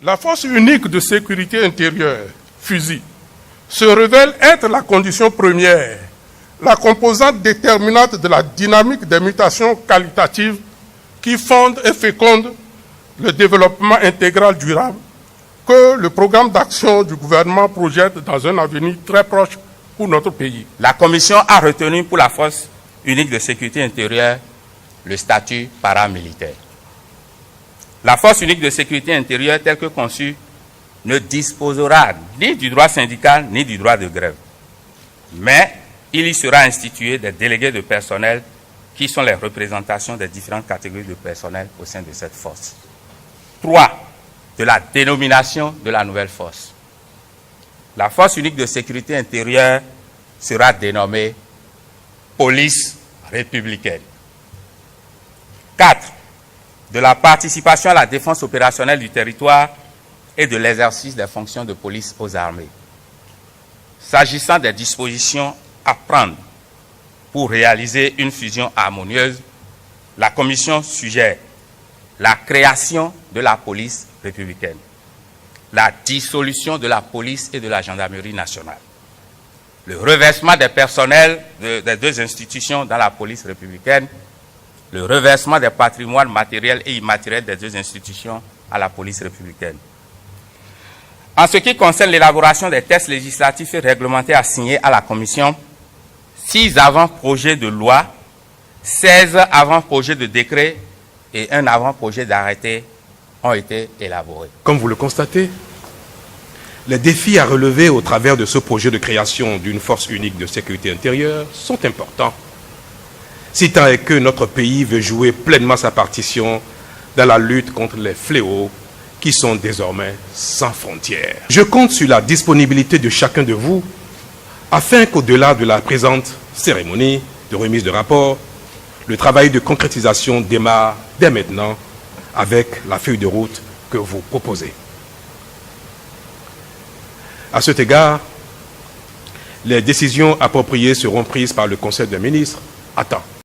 La force unique de sécurité intérieure, FUSI, se révèle être la condition première, la composante déterminante de la dynamique des mutations qualitatives qui fondent et fécondent le développement intégral durable que le programme d'action du gouvernement projette dans un avenir très proche pour notre pays. La Commission a retenu pour la force unique de sécurité intérieure le statut paramilitaire. La force unique de sécurité intérieure telle que conçue ne disposera ni du droit syndical ni du droit de grève. Mais il y sera institué des délégués de personnel qui sont les représentations des différentes catégories de personnel au sein de cette force. 3. De la dénomination de la nouvelle force. La force unique de sécurité intérieure sera dénommée police républicaine. 4. De la participation à la défense opérationnelle du territoire et de l'exercice des fonctions de police aux armées. S'agissant des dispositions à prendre pour réaliser une fusion harmonieuse, la Commission suggère la création de la police républicaine, la dissolution de la police et de la gendarmerie nationale, le reversement des personnels des deux institutions dans la police républicaine, le reversement des patrimoines matériels et immatériels des deux institutions à la police républicaine. En ce qui concerne l'élaboration des textes législatifs et réglementaires assignés à la Commission, 6 avant-projets de loi, 16 avant-projets de décret et un avant-projet d'arrêté ont été élaborés. Comme vous le constatez, les défis à relever au travers de ce projet de création d'une force unique de sécurité intérieure sont importants, si tant est que notre pays veut jouer pleinement sa partition dans la lutte contre les fléaux qui sont désormais sans frontières. Je compte sur la disponibilité de chacun de vous afin qu'au-delà de la présente cérémonie de remise de rapport, le travail de concrétisation démarre dès maintenant avec la feuille de route que vous proposez. À cet égard, les décisions appropriées seront prises par le Conseil des ministres à temps.